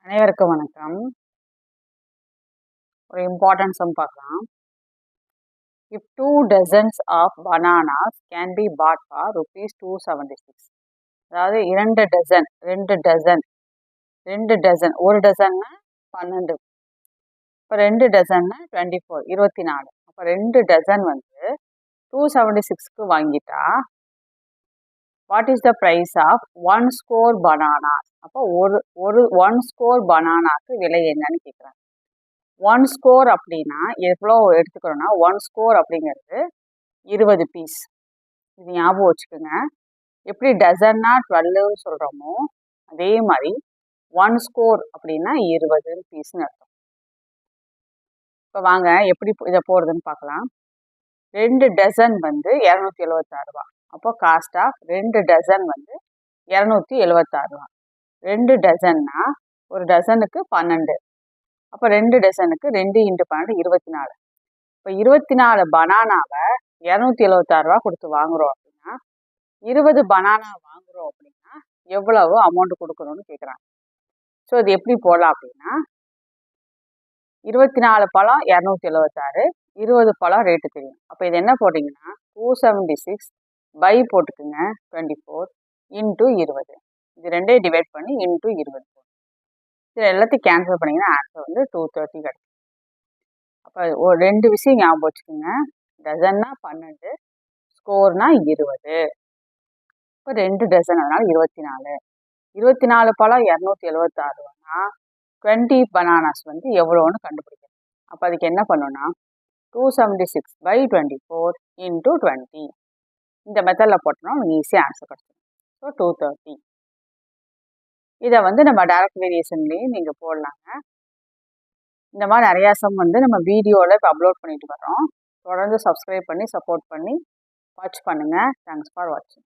அனைவருக்கும் வணக்கம். ஒரு இம்பார்ட்டன்ட் சம் பார்க்கலாம். If 2 dozens of bananas can be bought for rupees 276. அதாவது 2 டசன், 2 டசன், 2 டசன், ஒரு டசன்னா 12. இப்போ 2 டசன்னா 24, 24. அப்போ 2 டசன் வந்து 276க்கு வாங்கிட்டா what is the price of 1 score bananas? அப்போ ஒரு 1 score பனானாக்கு விலை என்னன்னு கேட்குறாங்க. 1 score அப்படின்னா எவ்வளோ எடுத்துக்கிறோன்னா 1 score அப்படிங்கிறது 20 பீஸ். இது ஞாபகம் வச்சுக்கோங்க. எப்படி டசன்னா 12 சொல்கிறோமோ அதே மாதிரி 1 score அப்படின்னா 20 பீஸ்ன்னு அர்த்தம். இப்போ வாங்க எப்படி இதை போடுறதுன்னு பார்க்கலாம். 2 டசன் வந்து 276 ரூபா. அப்போ காஸ்ட் ஆஃப் 2 டசன் வந்து 276 ரூபா. 2 டசன்னா ஒரு டசனுக்கு 12. அப்போ 2 டசனுக்கு 2 × 12 24. இப்போ 24 பனானாவை 276 ரூபா கொடுத்து வாங்குகிறோம் அப்படின்னா 20 பனானா வாங்குகிறோம் அப்படின்னா எவ்வளவு அமௌண்ட் கொடுக்கணும்னு கேட்குறாங்க. ஸோ இது எப்படி போடலாம் அப்படின்னா 24 பழம் 276, 20 பழம் ரேட்டு தெரியும். அப்போ இது என்ன போட்டிங்கன்னா 276 பை போட்டுக்குங்க 24 × 20. இது ரெண்டையும் டிவைட் பண்ணி × 20. இது எல்லாத்தையும் கேன்சல் பண்ணிங்கன்னா ஆன்சர் வந்து 230 கிடைக்கும். அப்போ ஒரு 2 விஷயம் ஞாபகம் வச்சுக்கோங்க. டசன்னா 12, ஸ்கோர்னா 20. இப்போ 2 டசன், அதனால 24. 24 பழம் 276 ரூபானா 20 பனானாஸ் வந்து எவ்வளோன்னு கண்டுபிடிக்கணும். அப்போ அதுக்கு என்ன பண்ணணும்னா 276 பை 24 × 20. இந்த மெத்தடில் போட்டோம்னா உங்களுக்கு ஈஸியாக ஆன்சர் கிடைச்சிடும். ஸோ 230. இதை வந்து நம்ம டைரக்ட் வேரியேஷன்லேயும் நீங்கள் போடலாங்க. இந்த மாதிரி நிறையா சம் வந்து நம்ம வீடியோவில் இப்போ அப்லோட் பண்ணிட்டு வரோம். தொடர்ந்து சப்ஸ்கிரைப் பண்ணி சப்போர்ட் பண்ணி வாட்ச் பண்ணுங்கள். தேங்க்ஸ் ஃபார் வாட்சிங்.